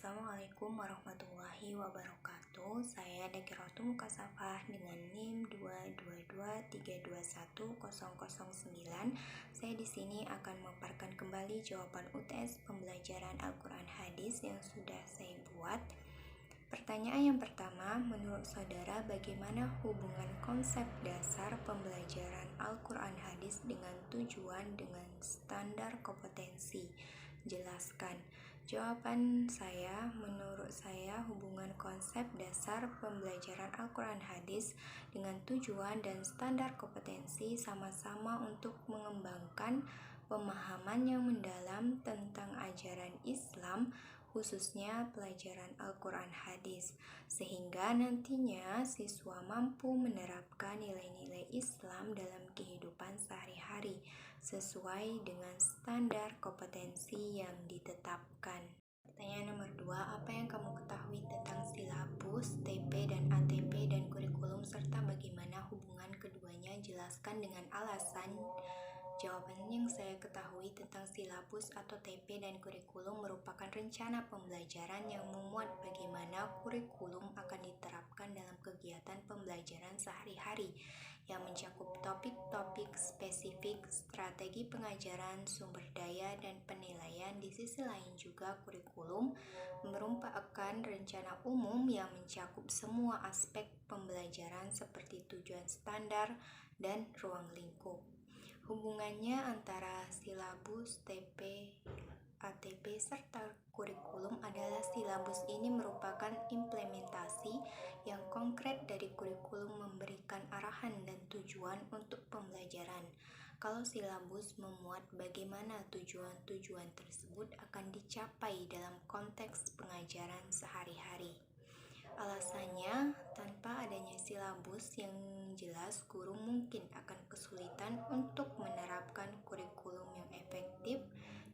Assalamualaikum warahmatullahi wabarakatuh. Saya Dakiratul Mukasafah dengan NIM 222321009. Saya di sini akan memaparkan kembali jawaban UTS pembelajaran Al-Quran Hadis yang sudah saya buat. Pertanyaan yang pertama, menurut saudara bagaimana hubungan konsep dasar pembelajaran Al-Quran Hadis dengan tujuan dengan standar kompetensi? Jelaskan. Jawaban saya, menurut saya hubungan konsep dasar pembelajaran Al-Quran Hadis dengan tujuan dan standar kompetensi sama-sama untuk mengembangkan pemahaman yang mendalam tentang ajaran Islam, khususnya pelajaran Al-Quran Hadis, sehingga nantinya siswa mampu menerapkan nilai-nilai Islam dalam kehidupan sehari-hari sesuai dengan standar kompetensi yang ditetapkan. Pertanyaan nomor 2, apa yang kamu ketahui tentang silabus, TP dan ATP dan kurikulum serta bagaimana hubungan keduanya? Jelaskan dengan alasan. Jawaban yang saya ketahui tentang silabus atau TP dan kurikulum merupakan rencana pembelajaran yang memuat bagaimana kurikulum akan diterapkan dalam kegiatan pembelajaran sehari-hari yang mencakup topik-topik spesifik, strategi pengajaran, sumber daya, dan penilaian. Di sisi lain juga kurikulum merupakan rencana umum yang mencakup semua aspek pembelajaran seperti tujuan standar dan ruang lingkup. Hubungannya antara silabus, TP, ATP, serta kurikulum adalah silabus ini merupakan implementasi yang konkret dari kurikulum memberikan arahan dan tujuan untuk pembelajaran. Kalau silabus memuat bagaimana tujuan-tujuan tersebut akan dicapai dalam konteks pengajaran sehari-hari. Alasannya, tanpa adanya silabus yang jelas, guru mungkin akan kesulitan untuk menerapkan kurikulum yang efektif,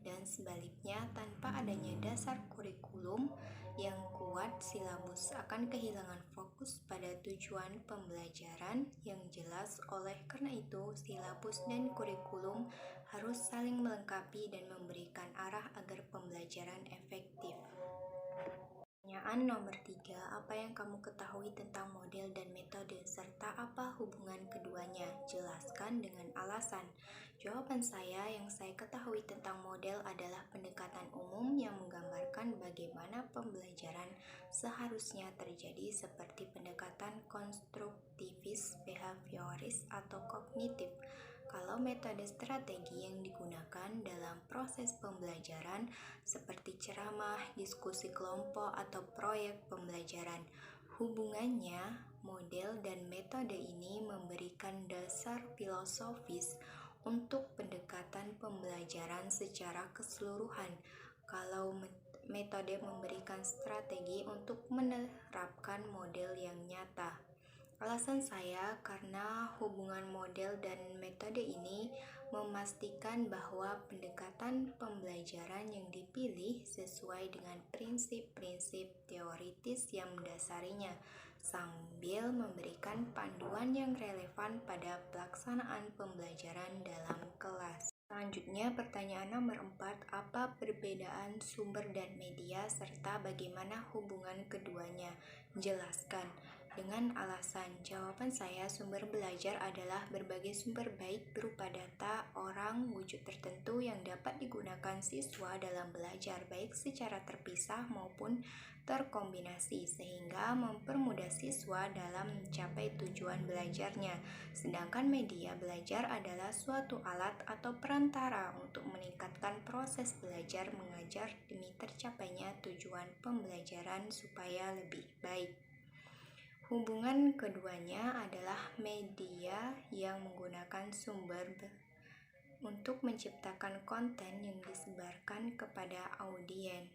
dan sebaliknya, tanpa adanya dasar kurikulum yang kuat, silabus akan kehilangan fokus pada tujuan pembelajaran yang jelas. Oleh karena itu, silabus dan kurikulum harus saling melengkapi dan memberikan arah agar pembelajaran efektif. Pertanyaan nomor 3, apa yang kamu ketahui tentang model dan metode serta apa hubungan keduanya? Jelaskan dengan alasan. Jawaban saya, yang saya ketahui tentang model adalah pendekatan umum yang menggambarkan bagaimana pembelajaran seharusnya terjadi seperti pendekatan konstruktivis, behavioris, atau kognitif. Kalau metode strategi yang digunakan dalam proses pembelajaran seperti ceramah, diskusi kelompok, atau proyek pembelajaran. Hubungannya, model dan metode ini memberikan dasar filosofis untuk pendekatan pembelajaran secara keseluruhan. Kalau metode memberikan strategi untuk menerapkan model yang nyata. Alasan saya karena hubungan model dan metode ini memastikan bahwa pendekatan pembelajaran yang dipilih sesuai dengan prinsip-prinsip teoritis yang mendasarinya, sambil memberikan panduan yang relevan pada pelaksanaan pembelajaran dalam kelas. Selanjutnya, pertanyaan nomor 4, apa perbedaan sumber dan media serta bagaimana hubungan keduanya? Jelaskan. Dengan alasan. Jawaban saya, sumber belajar adalah berbagai sumber baik berupa data, orang, wujud tertentu yang dapat digunakan siswa dalam belajar baik secara terpisah maupun terkombinasi sehingga mempermudah siswa dalam mencapai tujuan belajarnya. Sedangkan media belajar adalah suatu alat atau perantara untuk meningkatkan proses belajar mengajar demi tercapainya tujuan pembelajaran supaya lebih baik. Hubungan keduanya adalah media yang menggunakan sumber untuk menciptakan konten yang disebarkan kepada audiens.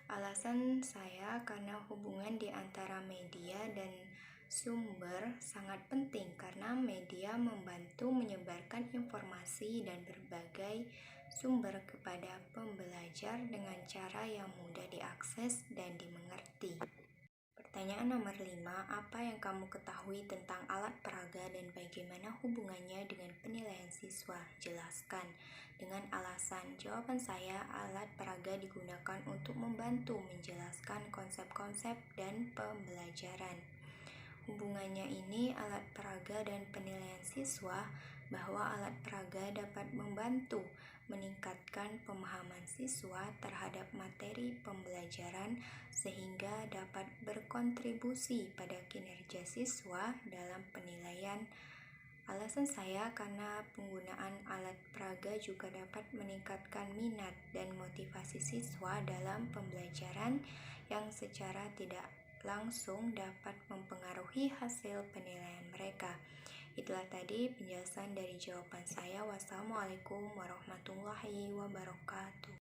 Alasan saya karena hubungan di antara media dan sumber sangat penting karena media membantu menyebarkan informasi dan berbagai sumber kepada pembelajar dengan cara yang mudah diakses dan dimengerti. Pertanyaan nomor 5, apa yang kamu ketahui tentang alat peraga dan bagaimana hubungannya dengan penilaian siswa? Jelaskan. Dengan alasan, jawaban saya, alat peraga digunakan untuk membantu menjelaskan konsep-konsep dan pembelajaran. Hubungannya ini alat peraga dan penilaian siswa, bahwa alat peraga dapat membantu meningkatkan pemahaman siswa terhadap materi pembelajaran sehingga dapat berkontribusi pada kinerja siswa dalam penilaian. Alasan saya karena penggunaan alat peraga juga dapat meningkatkan minat dan motivasi siswa dalam pembelajaran yang secara tidak langsung dapat mempengaruhi hasil penilaian mereka. Itulah tadi penjelasan dari jawaban saya. Wassalamualaikum warahmatullahi wabarakatuh.